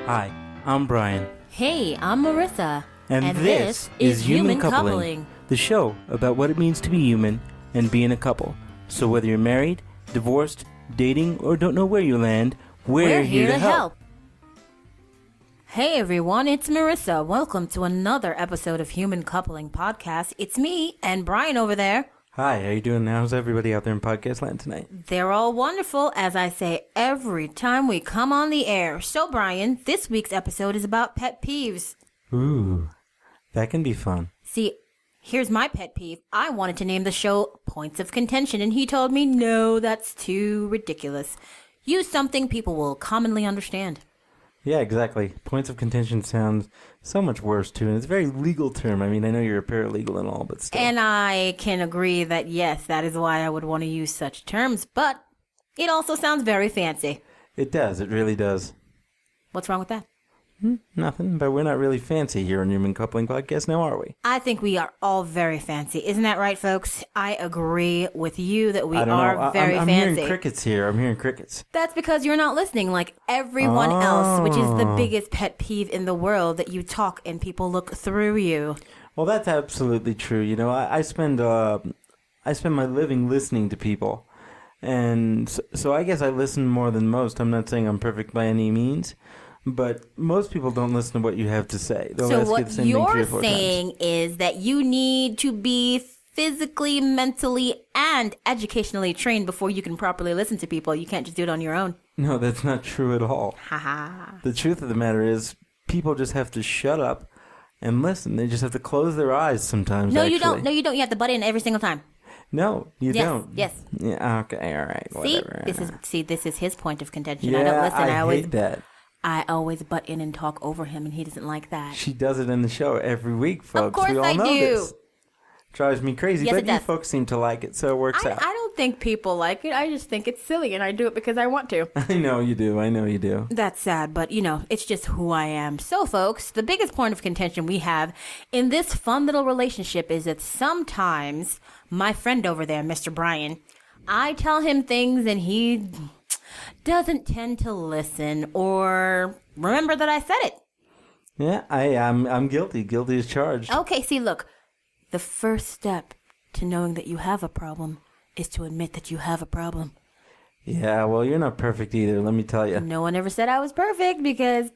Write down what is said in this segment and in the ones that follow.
Hi, I'm Brian. Hey, I'm Merisa. And this is Human Coupling, the show about what it means to be human and being a couple. So whether you're married, divorced, dating, or don't know where you land, we're here to help. Hey everyone, it's Merisa. Welcome to another episode of Human Coupling Podcast. It's me and Brian over there. Hi, how you doing? How's everybody out there in podcast land tonight? They're all wonderful, as I say every time we come on the air. So Brian, this week's episode is about pet peeves. Ooh, that can be fun. See, here's my pet peeve. I wanted to name the show Points of Contention, and he told me, no, that's too ridiculous. Use something people will commonly understand. Yeah, exactly. Points of contention sounds so much worse, too. And it's a very legal term. I mean, I know you're a paralegal and all, but still. And I can agree that, yes, that is why I would want to use such terms. But it also sounds very fancy. It does. It really does. What's wrong with that? Nothing, but we're not really fancy here on Human Coupling Podcast now, are we? I think we are all very fancy. Isn't that right, folks? I agree with you that we are very I'm fancy. hearing crickets here. I'm hearing crickets. That's because you're not listening like everyone else, which is the biggest pet peeve in the world, that you talk and people look through you. Well, that's absolutely true. You know, I spend my living listening to people. And so I guess I listen more than most. I'm not saying I'm perfect by any means. But most people don't listen to what you have to say. They'll so ask what you the same you're thing 3 or 4 saying times. is that you need to be physically, mentally, and educationally trained before you can properly listen to people. You can't just do it on your own. No, that's not true at all. Haha. The truth of the matter is people just have to shut up and listen. They just have to close their eyes sometimes, No, actually. you don't. No, you don't. You have to butt in every single time. No, you Yes, don't. yes. Yeah, okay, all right, whatever. This is his point of contention. Yeah, I don't listen. I hate that. I always butt in and talk over him, and he doesn't like that. She does it in the show every week, folks. Of course we all I know do. This. Drives me crazy, Yes, but it you does. folks seem to like it, so it works out. I don't think people like it. I just think it's silly, and I do it because I want to. I know you do. I know you do. That's sad, but, it's just who I am. So, folks, the biggest point of contention we have in this fun little relationship is that sometimes my friend over there, Mr. Brian, I tell him things and he doesn't tend to listen or remember that I said it. Yeah, I'm guilty. Guilty as charged. Okay, see, look, the first step to knowing that you have a problem is to admit that you have a problem. Yeah, well, you're not perfect either, let me tell you. No one ever said I was perfect because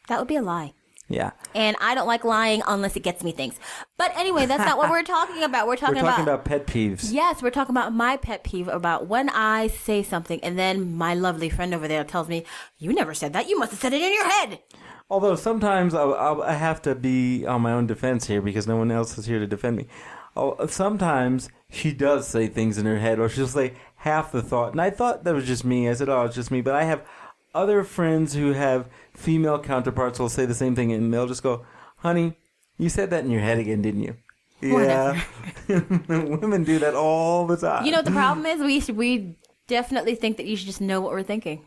that would be a lie. Yeah. And I don't like lying unless it gets me things. But anyway, that's not what we're talking about. We're talking about pet peeves. Yes, we're talking about my pet peeve, about when I say something and then my lovely friend over there tells me, you never said that. You must have said it in your head. Although sometimes I have to be on my own defense here because no one else is here to defend me. Sometimes she does say things in her head, or she'll say half the thought. And I thought that was just me. I said, oh, it's just me. But I have other friends who have female counterparts will say the same thing, and they'll just go, honey, you said that in your head again, didn't you? Yeah. Women do that all the time. You know what the problem is? We definitely think that you should just know what we're thinking.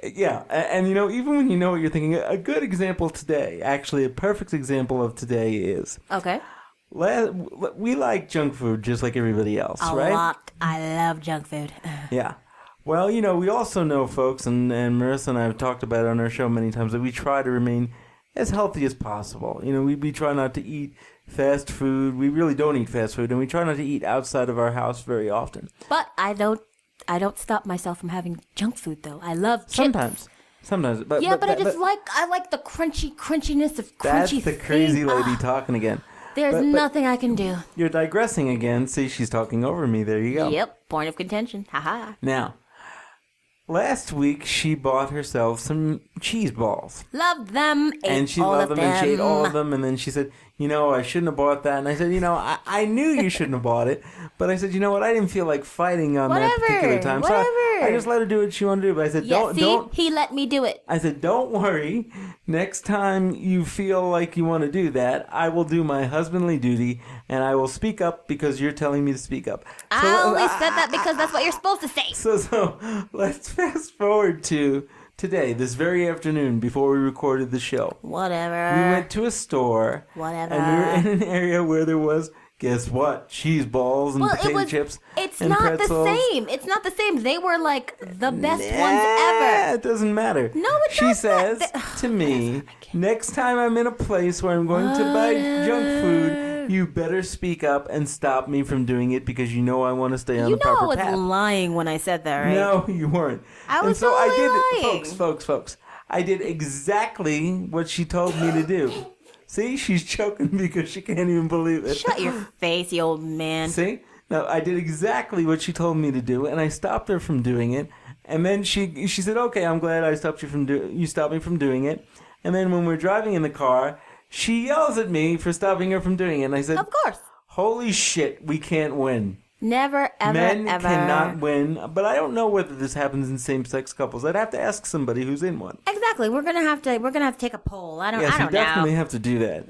Yeah, and even when you know what you're thinking, a good example today, actually a perfect example of today is... Okay. We like junk food just like everybody else, right? A lot. I love junk food. Yeah. Well, we also know, folks, and Marissa and I have talked about it on our show many times, that we try to remain as healthy as possible. We try not to eat fast food. We really don't eat fast food, and we try not to eat outside of our house very often. But I don't stop myself from having junk food, though. I love chips. Sometimes. But I like the crunchiness of crunchy. That's the crazy lady talking again. There's nothing I can do. You're digressing again. See, she's talking over me. There you go. Yep, point of contention. Haha. Now, last week she bought herself some cheese balls. Loved them. And she loved them, and she ate all of them. And then she said, I shouldn't have bought that. And I said, I knew you shouldn't have bought it. But I said, you know what? I didn't feel like fighting on that particular time. So I just let her do what she wanted to do. But I said, don't. He let me do it. I said, don't worry. Next time you feel like you want to do that, I will do my husbandly duty, and I will speak up because you're telling me to speak up. I only said that because that's what you're supposed to say. So let's fast forward to today, this very afternoon, before we recorded the show. Whatever. We went to a store. Whatever. And we were in an area where there was guess what? Cheese balls and potato chips It's and not pretzels. the same. It's not the same. They were like the best ones ever. It doesn't matter. No, it does She not. says to me, next time I'm in a place where I'm going to buy junk food, you better speak up and stop me from doing it because you know I want to stay on the proper path. You know I was lying when I said that, right? No, you weren't. I was lying. lying. Folks, I did exactly what she told me to do. See, she's choking because she can't even believe it. Shut your face, you old man. See? No, I did exactly what she told me to do, and I stopped her from doing it. And then she said, "Okay, I'm glad I stopped you stopped me from doing it." And then when we're driving in the car, she yells at me for stopping her from doing it. And I said, Of course. "Holy shit, we can't win. Never, ever, Men ever. cannot win." But I don't know whether this happens in same-sex couples. I'd have to ask somebody who's in one. Exactly. We're gonna have to take a poll. I don't Yes, you know. definitely have to do that,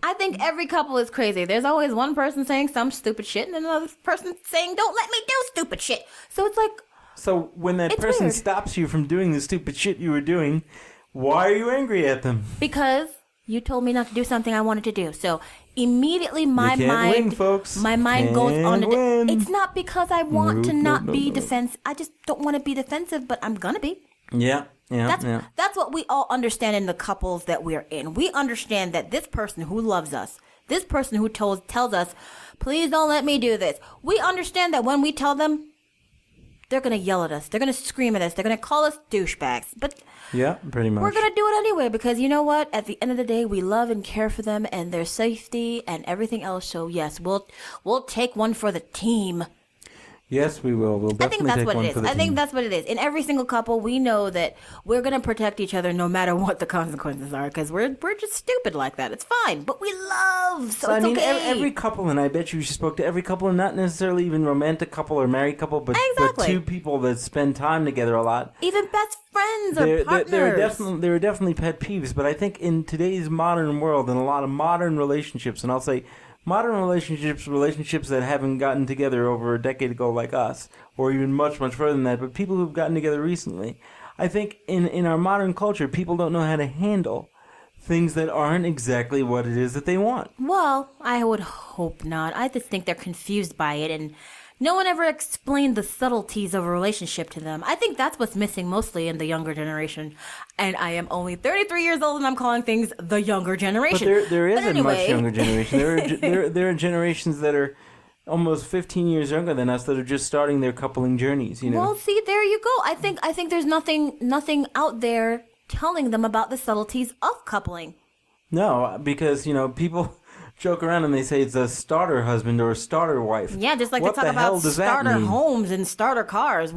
I think every couple is crazy. There's always one person saying some stupid shit and another person saying, "Don't let me do stupid shit." So it's like, So when that It's person weird. stops you from doing the stupid shit you were doing, why are you angry at them? because you told me not to do something I wanted to do. So immediately my You can't mind win, folks. my mind goes on Can't to win. it's not because I want to No, not no, be no. defensive. I just don't want to be defensive, but I'm gonna be. Yeah. That's what we all understand in the couples that we're in. We understand that this person who loves us, this person who tells us, "Please don't let me do this." We understand that when we tell them, they're gonna yell at us, they're gonna scream at us, they're gonna call us douchebags. But Yeah, pretty much. we're gonna do it anyway because you know what? At the end of the day, we love and care for them and their safety and everything else. So yes, we'll take one for the team. Yes, we will. We'll I think definitely that's take what one it for is. the I think team. that's what it is. In every single couple, we know that we're gonna protect each other no matter what the consequences are, because we're just stupid like that. It's fine, but we love, so it's okay. Every couple, and I bet you she spoke to every couple, and not necessarily even romantic couple or married couple, but Exactly. two people that spend time together a lot. Even best friends or partners. There are definitely pet peeves, but I think in today's modern world and a lot of modern relationships, and I'll say modern relationships that haven't gotten together over a decade ago like us, or even much, much further than that, but people who've gotten together recently, I think in our modern culture, people don't know how to handle things that aren't exactly what it is that they want. Well, I would hope not. I just think they're confused by it, and no one ever explained the subtleties of a relationship to them. I think that's what's missing mostly in the younger generation. And I am only 33 years old, and I'm calling things the younger But generation. there is But a much anyway. younger generation. There are generations that are almost 15 years younger than us that are just starting their coupling journeys. You know. Well, see, there you go. I think there's nothing out there telling them about the subtleties of coupling. No, because people joke around and they say it's a starter husband or a starter wife. Yeah, just like What to talk the hell about does that starter mean? homes and starter cars.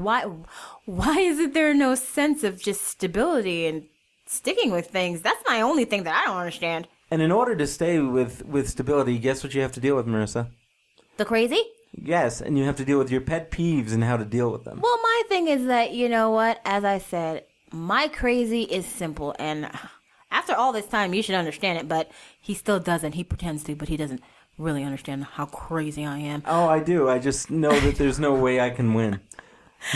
Why is there no sense of just stability and sticking with things? That's my only thing that I don't understand. And in order to stay with stability, guess what you have to deal with, Marissa? The crazy? Yes, and you have to deal with your pet peeves and how to deal with them. Well, my thing is that, you know what? As I said, my crazy is simple. And after all this time, you should understand it. But he still doesn't. He pretends to, but he doesn't really understand how crazy I am. Oh, I do. I just know that there's no way I can win.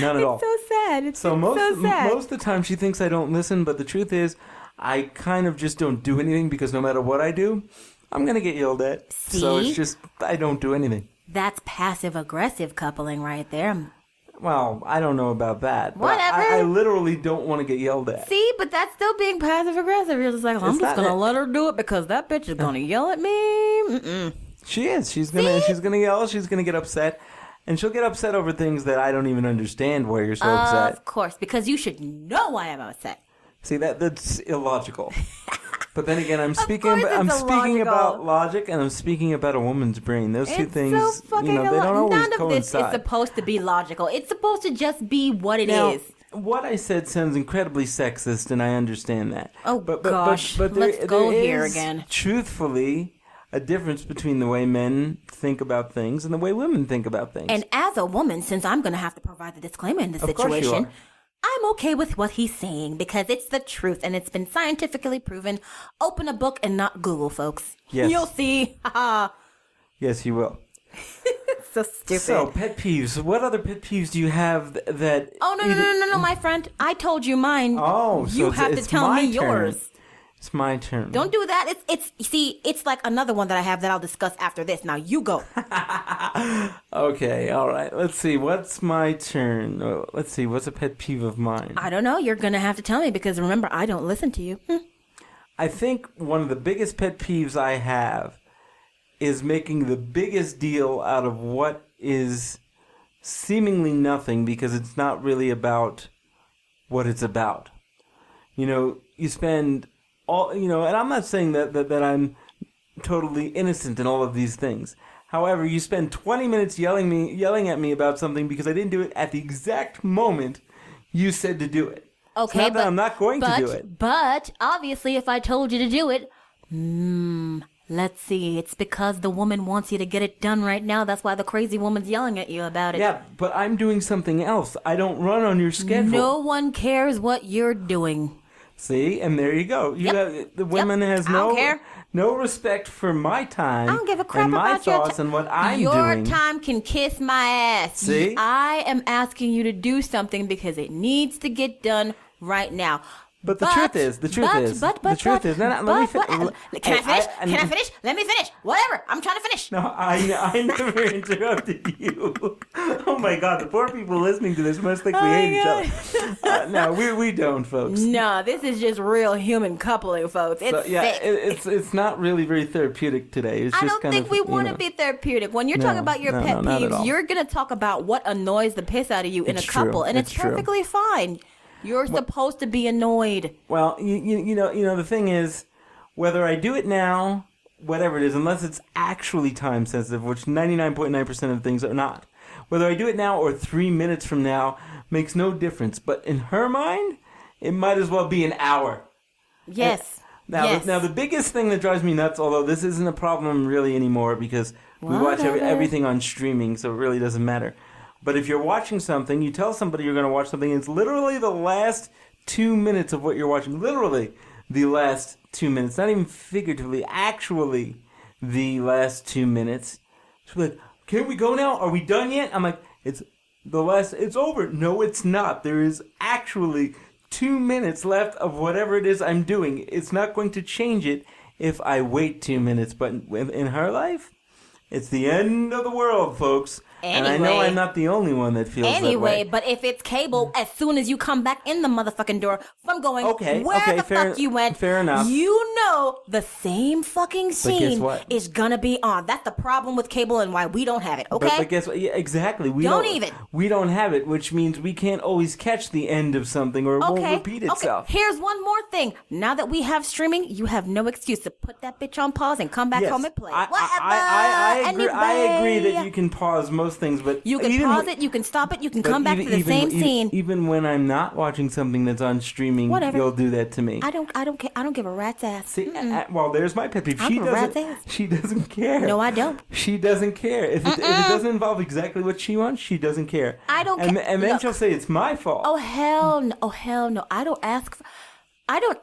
None at all. It's so sad. It's So so sad. most of the time she thinks I don't listen, but the truth is I kind of just don't do anything because no matter what I do, I'm going to get yelled at. So See? it's just I don't do anything. That's passive-aggressive coupling right there. Well, I don't know about that. But Whatever. I literally don't want to get yelled at. See, but that's still being passive-aggressive. You're just like, I'm It's just not going to that- let her do it because that bitch is going to yell at me. Mm-mm. She is. She's gonna yell. She's gonna get upset, and she'll get upset over things that I don't even understand. Why you're so upset? Of course, because you should know why I'm upset. See that's illogical. But then again, I'm speaking. course I'm it's speaking illogical. about logic, and I'm speaking about a woman's brain. Those two It's things, so fucking they don't always None of this is coincide. supposed to be logical. It's supposed to just be what it is. Now, what I said sounds incredibly sexist, and I understand that. Oh, gosh. But Let's go there here is, again. Truthfully, a difference between the way men think about things and the way women think about things. And as a woman, since I'm going to have to provide the disclaimer in this Of course you situation, are. I'm okay with what he's saying because it's the truth and it's been scientifically proven. Open a book and not Google, folks. Yes. You'll see. Haha. Yes, you will. So stupid. So, pet peeves. What other pet peeves do you have that... Oh, no, my friend. I told you mine. Oh, so you it's- have to it's tell my me turn. yours. It's my turn. Don't do that. It's like another one that I have that I'll discuss after this. Now you go. Okay, all right. Let's see. What's my turn? Let's see. What's a pet peeve of mine? I don't know. You're going to have to tell me because remember, I don't listen to you. I think one of the biggest pet peeves I have is making the biggest deal out of what is seemingly nothing because it's not really about what it's about. You spend and I'm not saying that I'm totally innocent in all of these things. However, you spend 20 minutes yelling at me about something because I didn't do it at the exact moment you said to do it. Okay, it's not that I'm not going to do it. But obviously, if I told you to do it, let's see. It's because the woman wants you to get it done right now. That's why the crazy woman's yelling at you about it. Yeah, but I'm doing something else. I don't run on your schedule. No one cares what you're doing. See, and there you go. The woman has no respect for my time. I don't give a crap and my about your thoughts and what I'm your doing. Your time can kiss my ass. See? I am asking you to do something because it needs to get done right now. But the truth is, let me finish. Can I finish? Let me finish. Whatever. I'm trying to finish. No, I never interrupted you. Oh my God, the poor people listening to this must think we hate each other. No, we don't, folks. No, this is just real human coupling, folks. It's not really very therapeutic today. It's I just don't kind think of, we want to be therapeutic. When you're talking about your pet peeves, you're going to talk about what annoys the piss out of you in a couple, and it's perfectly fine. You're supposed to be annoyed. Well, you know, the thing is, whether I do it now, whatever it is, unless it's actually time sensitive, which 99.9% of things are not, whether I do it now or 3 minutes from now makes no difference. But in her mind, it might as well be an hour. Yes. Now, the biggest thing that drives me nuts, although this isn't a problem really anymore because we watch everything on streaming, so it really doesn't matter. But if you're watching something, you tell somebody you're going to watch something, and it's literally the last 2 minutes of what you're watching. Literally the last 2 minutes. Not even figuratively, actually the last 2 minutes. She's like, can we go now? Are we done yet? I'm like, it's over. No, it's not. There is actually 2 minutes left of whatever it is I'm doing. It's not going to change it if I wait 2 minutes. But in her life, it's the end of the world, folks. And I know I'm not the only one that feels that way. Anyway, but if it's cable, as soon as you come back in the motherfucking door, I'm going, where the fuck you went? Fair enough. You know the same fucking scene is gonna be on. That's the problem with cable and why we don't have it, okay? But guess what? Yeah, exactly. We don't have it, which means we can't always catch the end of something or it won't repeat itself. Okay. Here's one more thing. Now that we have streaming, you have no excuse to put that bitch on pause and come back home and play. I agree that you can pause most things, but you can pause it, you can stop it, you can come back to the same scene. Even when I'm not watching something that's on streaming, you'll do that to me. I don't care. I don't give a rat's ass. See, well, there's my pet peeve. She doesn't care. No, I don't. She doesn't care. If it doesn't involve exactly what she wants, she doesn't care. I don't care. And then she'll say it's my fault. Oh hell no! Oh hell no! I don't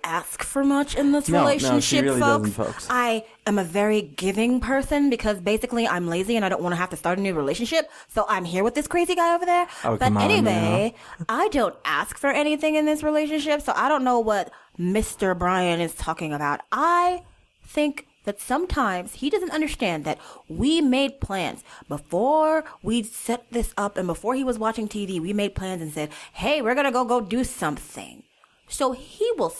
ask for much in this relationship, no, she really doesn't, folks. I am a very giving person because basically I'm lazy and I don't want to have to start a new relationship. So I'm here with this crazy guy over there. Oh, but anyway, I don't ask for anything in this relationship. So I don't know what Mr. Brian is talking about. I think that sometimes he doesn't understand that we made plans before we set this up, and before he was watching TV, we made plans and said, hey, we're going to go do something. So he will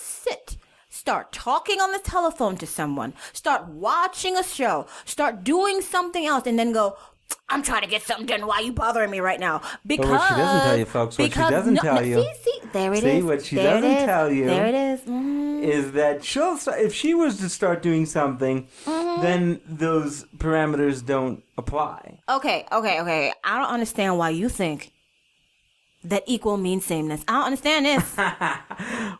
start talking on the telephone to someone, start watching a show, start doing something else, and then go, I'm trying to get something done. Why are you bothering me right now? Because what she doesn't tell you, folks, what she doesn't tell you. See, there it is. See, what she doesn't tell you. There it is. Is that if she was to start doing something, then those parameters don't apply. Okay. I don't understand why you think that equal means sameness. I don't understand this.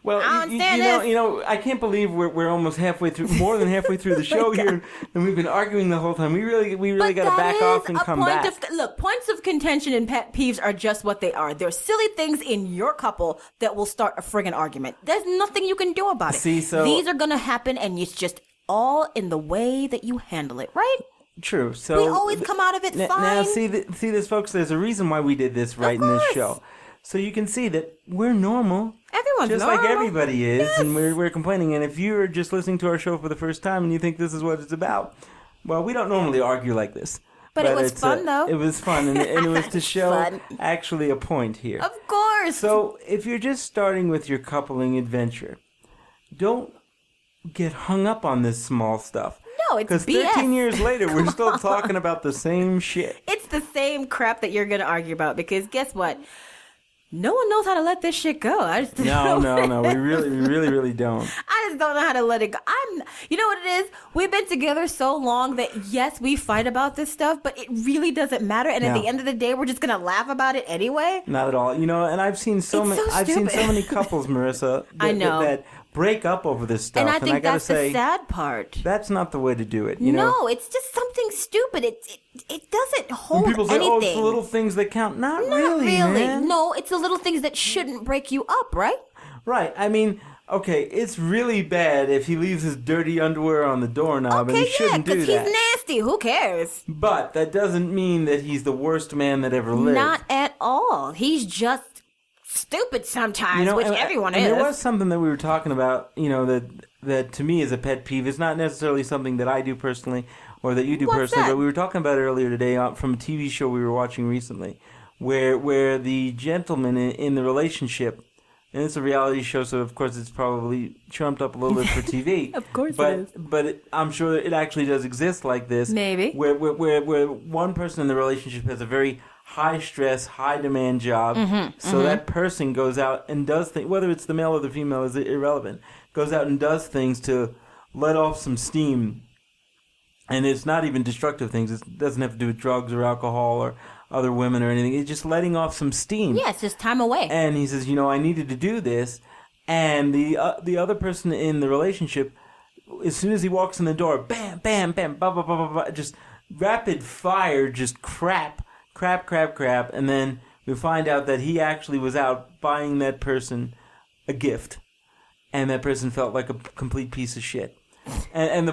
Well, you know, I can't believe we're almost more than halfway through the show here, and we've been arguing the whole time. We really got to back off and come back. Look, points of contention and pet peeves are just what they are. They're silly things in your couple that will start a friggin' argument. There's nothing you can do about it. See, so these are gonna happen, and it's just all in the way that you handle it, right? True. So we always come out of it fine. Now, see this, folks. There's a reason why we did this in this show. So you can see that we're normal. Everyone's just normal. like everybody is, Yes. and we're complaining. And if you're just listening to our show for the first time and you think this is what it's about, well, we don't normally argue like this. But it was fun, though. It was fun, and it was to show Fun. actually a point here. Of course. So if you're just starting with your coupling adventure, don't get hung up on this small stuff. No, it's Because BS. 13 years later, we're still talking about the same shit. It's the same crap that you're going to argue about because guess what? No one knows how to let this shit go. I just No. We really don't. I just don't know how to let it go. You know what it is? We've been together so long that yes, we fight about this stuff, but it really doesn't matter. And at No. the end of the day, we're just gonna laugh about it anyway. Not at all. And I've seen so It's many. so I've seen so stupid. many couples, Marissa. I know. that break up over this stuff. And I think gotta that's say, the sad part. that's not the way to do it. You know? No, it's just something stupid. It doesn't hold When people say, anything. "Oh, it's the little things that count." Not Not really, man. No, it's the little things that shouldn't break you up, right? Right. I mean, okay, it's really bad if he leaves his dirty underwear on the doorknob, and he shouldn't do because that. he's nasty. Who cares? But that doesn't mean that he's the worst man that ever lived. Not at all. He's just stupid sometimes, which everyone and is. there was something that we were talking about, that to me is a pet peeve. It's not necessarily something that I do personally or that you do What's personally, that? but we were talking about it earlier today from a TV show we were watching recently, where the gentleman in the relationship, and it's a reality show, so of course it's probably trumped up a little bit for TV. Of course but, it is. But I'm sure it actually does exist like this. Maybe. Where one person in the relationship has a very high stress, high demand job. So that person goes out and does things, whether it's the male or the female is irrelevant, goes out and does things to let off some steam. And it's not even destructive things. It doesn't have to do with drugs or alcohol or other women or anything. It's just letting off some steam. Yeah, it's just time away. And he says, I needed to do this. And the other person in the relationship, as soon as he walks in the door, bam, bam, bam, blah, blah, blah, blah, blah, just rapid fire, just crap. And then we find out that he actually was out buying that person a gift. And that person felt like a complete piece of shit. And the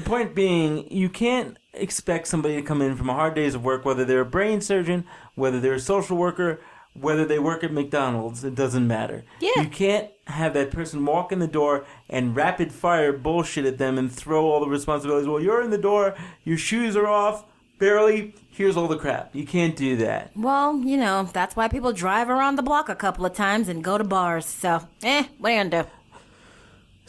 point being, you can't expect somebody to come in from a hard day's of work, whether they're a brain surgeon, whether they're a social worker, whether they work at McDonald's, it doesn't matter. Yeah. You can't have that person walk in the door and rapid fire bullshit at them and throw all the responsibilities. Well, you're in the door, your shoes are off, barely, here's all the crap. You can't do that. Well, that's why people drive around the block a couple of times and go to bars. So, what are you gonna do?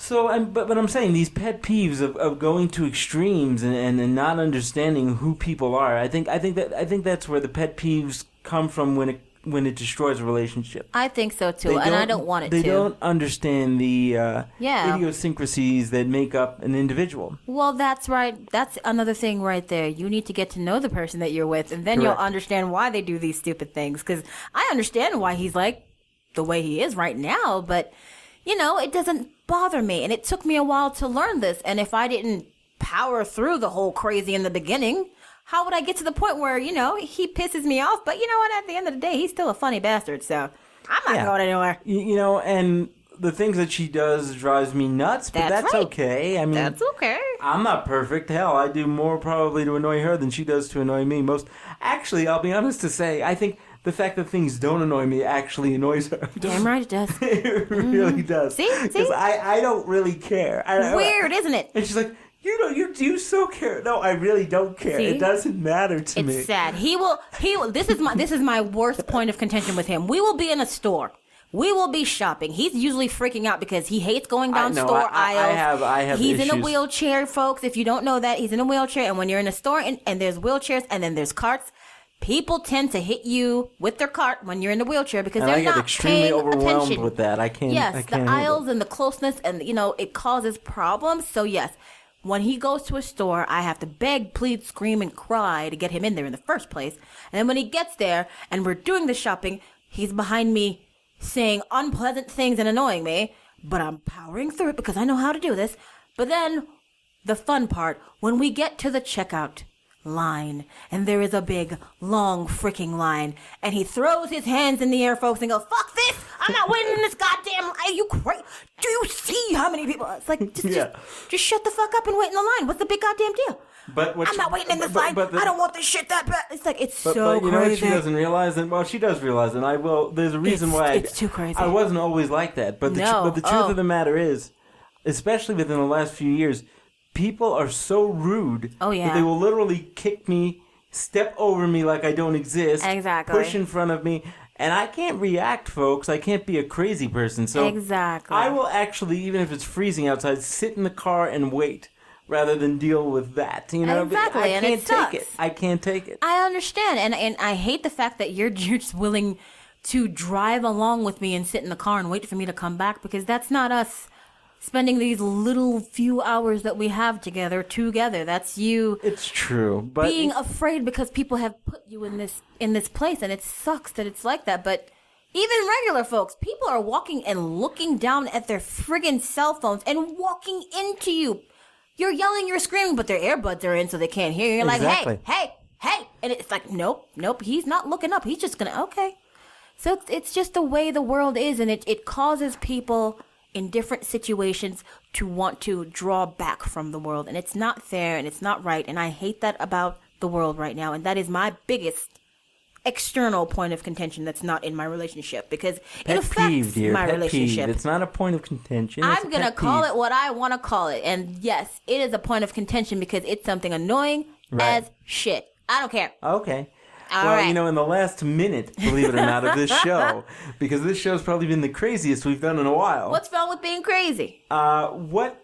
So, but I'm saying these pet peeves of going to extremes and not understanding who people are. I think that's where the pet peeves come from when it destroys a relationship. I think so too, and I don't want it to. They don't understand the idiosyncrasies that make up an individual. Well, that's right. That's another thing right there. You need to get to know the person that you're with, and then Correct. you'll understand why they do these stupid things. Because I understand why he's like the way he is right now, but it doesn't bother me. And it took me a while to learn this. And if I didn't power through the whole crazy in the beginning, how would I get to the point where, he pisses me off? But you know what? At the end of the day, he's still a funny bastard. So I'm not going anywhere. And the things that she does drives me nuts, but that's right. okay. I mean, That's okay. I'm not perfect. Hell, I do more probably to annoy her than she does to annoy me. Actually, I'll be honest to say, I think the fact that things don't annoy me actually annoys her. Damn right it does. It really does. See? Because I don't really care. Weird, isn't it? And she's like, you do so care. No, I really don't care. See? It doesn't matter to me. It's sad. He will. This is my worst point of contention with him. We will be in a store. We will be shopping. He's usually freaking out because he hates going down store aisles. I have He's issues. in a wheelchair, folks. If you don't know that, he's in a wheelchair. And when you're in a store and there's wheelchairs and then there's carts, people tend to hit you with their cart when you're in the wheelchair because And they're I get not extremely paying overwhelmed attention. with that. I can't. Yes, I can't the handle aisles it. and the closeness, and it causes problems. So yes, when he goes to a store, I have to beg, plead, scream, and cry to get him in there in the first place. And then when he gets there and we're doing the shopping, he's behind me saying unpleasant things and annoying me, but I'm powering through it because I know how to do this. But then the fun part, when we get to the checkout line and there is a big long freaking line and he throws his hands in the air, folks, and goes, fuck this, I'm not waiting in this goddamn line. Are you crazy? Do you see how many many people. It's like, just shut the fuck up and wait in the line. What's the big goddamn deal? I'm not waiting in this line. I don't want this shit that bad. It's like, it's so crazy. But you know what she doesn't realize? And well, she does realize, and I will. There's a reason why it's too crazy. I wasn't always like that. But the truth of the matter is, especially within the last few years, people are so rude that they will literally kick me, step over me like I don't exist, push in front of me. And I can't react, folks. I can't be a crazy person. So I will actually, even if it's freezing outside, sit in the car and wait rather than deal with that. You know, exactly. I can't take it. I can't take it. I understand, and I hate the fact that you're just willing to drive along with me and sit in the car and wait for me to come back, because that's not us spending these little few hours that we have together. That's you. It's true, but being afraid because people have put you in this place, and it sucks that it's like that. But even regular folks, people are walking and looking down at their friggin' cell phones and walking into you. You're yelling, you're screaming, but their earbuds are in so they can't hear you. You're like, hey, and it's like, nope, he's not looking up. He's just gonna So it's just the way the world is, and it causes people in different situations to want to draw back from the world, and it's not fair and it's not right, and I hate that about the world right now, and that is my biggest external point of contention that's not in my relationship, because it affects my relationship. Peeve. It's not a point of contention. I'm gonna call it what I want to call it, and yes, it is a point of contention because it's something annoying as shit. I don't care. Okay. Well, you know, in the last minute, believe it or not, of this show, because this show's probably been the craziest we've done in a while. What's wrong with being crazy? What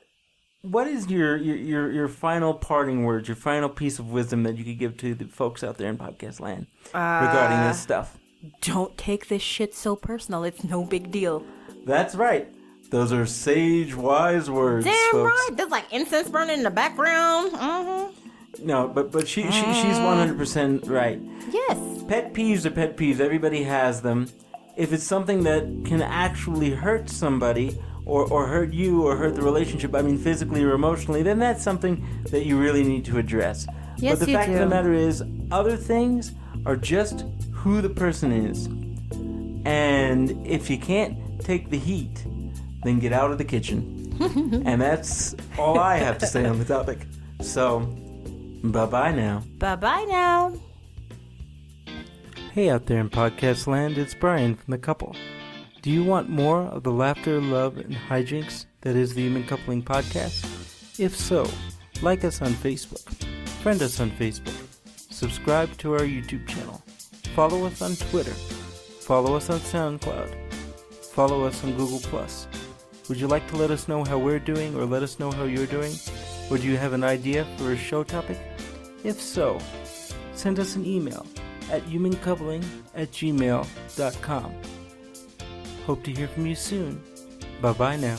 is your final parting words, your final piece of wisdom that you could give to the folks out there in podcast land regarding this stuff? Don't take this shit so personal. It's no big deal. That's right. Those are sage, wise words, Damn folks. right. There's like incense burning in the background. Mm-hmm. No, but she's 100% right. Yes. Pet peeves are pet peeves. Everybody has them. If it's something that can actually hurt somebody or hurt you or hurt the relationship, I mean physically or emotionally, then that's something that you really need to address. Yes, but the fact of the matter is, other things are just who the person is. And if you can't take the heat, then get out of the kitchen. And that's all I have to say on the topic. So, bye-bye now. Bye-bye now. Hey out there in podcast land, it's Brian from The Couple. Do you want more of the laughter, love, and hijinks that is the Human Coupling Podcast? If so, like us on Facebook, friend us on Facebook, subscribe to our YouTube channel, follow us on Twitter, follow us on SoundCloud, follow us on Google+. Would you like to let us know how we're doing or let us know how you're doing? Or do you have an idea for a show topic? If so, send us an email at humancoupling@gmail.com. Hope to hear from you soon. Bye-bye now.